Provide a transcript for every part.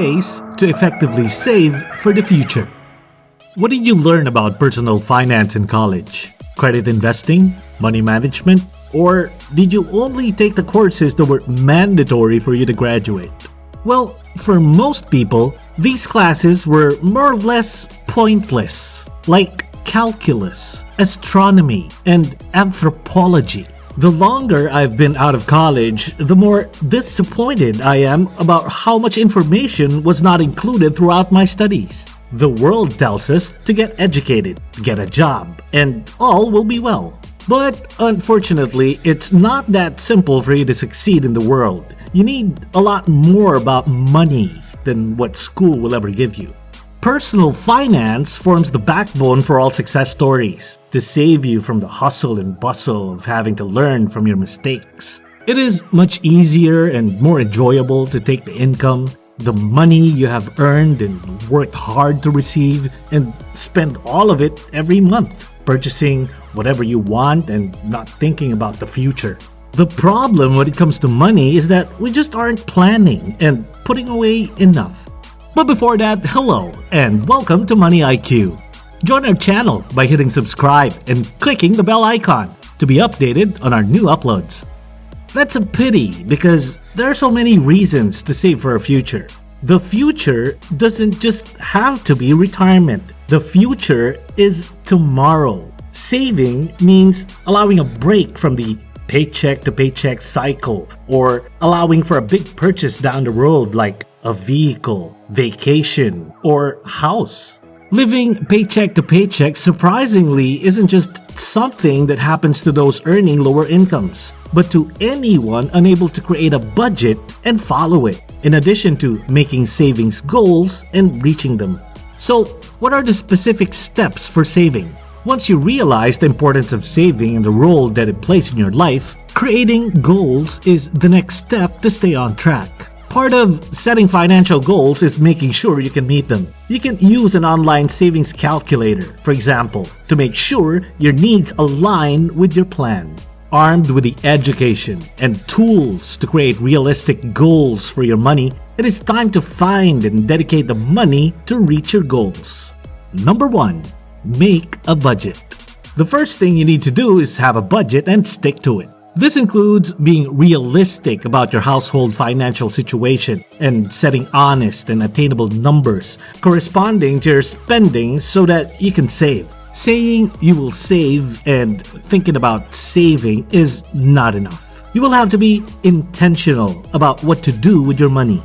ways to effectively save for the future. What did you learn about personal finance in college? Credit investing? Money management? Or did you only take the courses that were mandatory for you to graduate? Well, for most people, these classes were more or less pointless, like calculus, astronomy, and anthropology. The longer I've been out of college, the more disappointed I am about how much information was not included throughout my studies. The world tells us to get educated, get a job, and all will be well. But unfortunately, it's not that simple for you to succeed in the world. You need a lot more about money than what school will ever give you. Personal finance forms the backbone for all success stories to save you from the hustle and bustle of having to learn from your mistakes. It is much easier and more enjoyable to take the income, the money you have earned and worked hard to receive, and spend all of it every month, purchasing whatever you want and not thinking about the future. The problem when it comes to money is that we just aren't planning and putting away enough. But before that, hello and welcome to MoneyIQ. Join our channel by hitting subscribe and clicking the bell icon to be updated on our new uploads. That's a pity because there are so many reasons to save for a future. The future doesn't just have to be retirement. The future is tomorrow. Saving means allowing a break from the paycheck to paycheck cycle or allowing for a big purchase down the road like a vehicle, vacation, or house. Living paycheck to paycheck surprisingly isn't just something that happens to those earning lower incomes, but to anyone unable to create a budget and follow it, in addition to making savings goals and reaching them. So, what are the specific steps for saving? Once you realize the importance of saving and the role that it plays in your life, creating goals is the next step to stay on track. Part of setting financial goals is making sure you can meet them. You can use an online savings calculator, for example, to make sure your needs align with your plan. Armed with the education and tools to create realistic goals for your money, it is time to find and dedicate the money to reach your goals. Number 1. Make a budget. The first thing you need to do is have a budget and stick to it. This includes being realistic about your household financial situation and setting honest and attainable numbers corresponding to your spending so that you can save. Saying you will save and thinking about saving is not enough. You will have to be intentional about what to do with your money.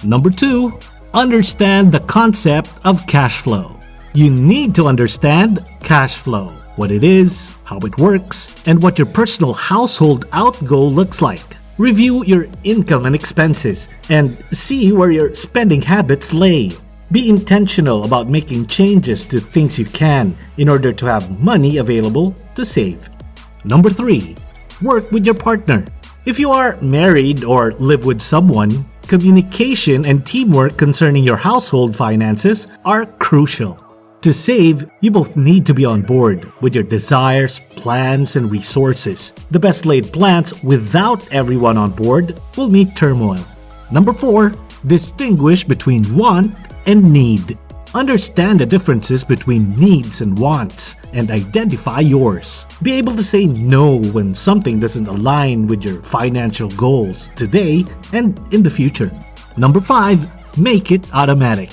Number 2, understand the concept of cash flow. You need to understand cash flow, what it is, how it works, and what your personal household outgo looks like. Review your income and expenses and see where your spending habits lay. Be intentional about making changes to things you can in order to have money available to save. Number 3, work with your partner. If you are married or live with someone, communication and teamwork concerning your household finances are crucial. To save, you both need to be on board with your desires, plans, and resources. The best laid plans without everyone on board will meet turmoil. Number 4, distinguish between want and need. Understand the differences between needs and wants and identify yours. Be able to say no when something doesn't align with your financial goals today and in the future. Number 5, make it automatic.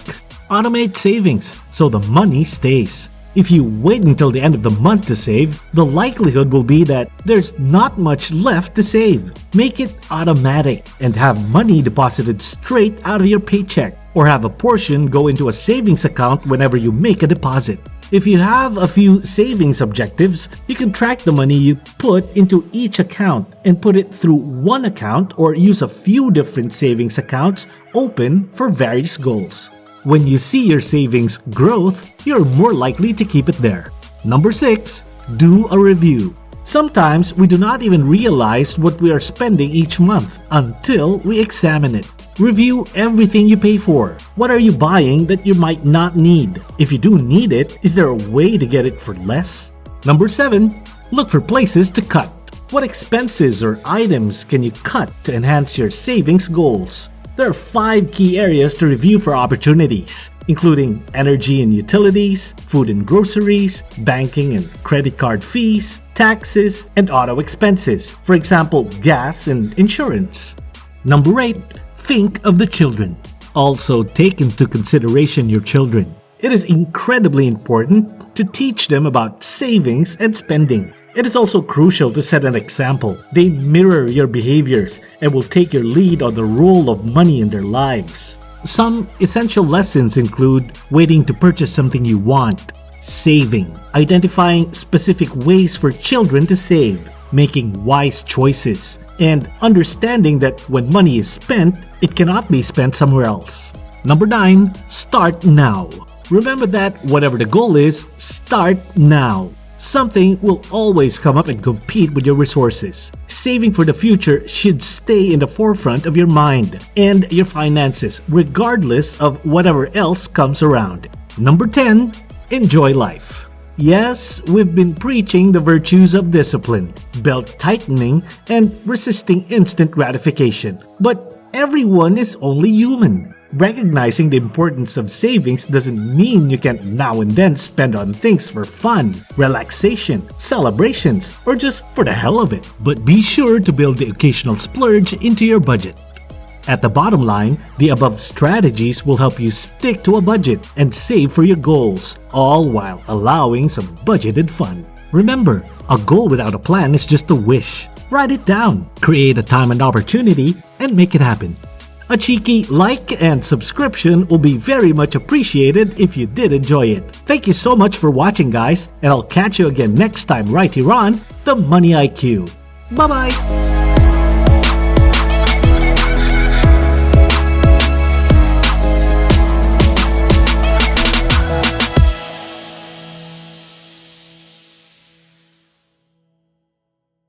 Automate savings so the money stays. If you wait until the end of the month to save, the likelihood will be that there's not much left to save. Make it automatic and have money deposited straight out of your paycheck, or have a portion go into a savings account whenever you make a deposit. If you have a few savings objectives, you can track the money you put into each account and put it through one account or use a few different savings accounts open for various goals. When you see your savings growth, you're more likely to keep it there. Number 6, do a review. Sometimes we do not even realize what we are spending each month until we examine it. Review everything you pay for. What are you buying that you might not need? If you do need it, is there a way to get it for less? Number 7, look for places to cut. What expenses or items can you cut to enhance your savings goals? There are 5 key areas to review for opportunities, including energy and utilities, food and groceries, banking and credit card fees, taxes, and auto expenses, for example, gas and insurance. Number 8. Think of the children. Also, take into consideration your children. It is incredibly important to teach them about savings and spending. It is also crucial to set an example. They mirror your behaviors and will take your lead on the role of money in their lives. Some essential lessons include waiting to purchase something you want, saving, identifying specific ways for children to save, making wise choices, and understanding that when money is spent, it cannot be spent somewhere else. Number 9. Start now. Remember that whatever the goal is, start now. Something will always come up and compete with your resources. Saving for the future should stay in the forefront of your mind and your finances, regardless of whatever else comes around. Number 10. Enjoy life. Yes, we've been preaching the virtues of discipline, belt tightening, and resisting instant gratification. But everyone is only human. Recognizing the importance of savings doesn't mean you can't now and then spend on things for fun, relaxation, celebrations, or just for the hell of it. But be sure to build the occasional splurge into your budget. At the bottom line, the above strategies will help you stick to a budget and save for your goals, all while allowing some budgeted fun. Remember, a goal without a plan is just a wish. Write it down, create a time and opportunity, and make it happen. A cheeky like and subscription will be very much appreciated if you did enjoy it. Thank you so much for watching, guys, and I'll catch you again next time right here on the Money IQ. Bye-bye!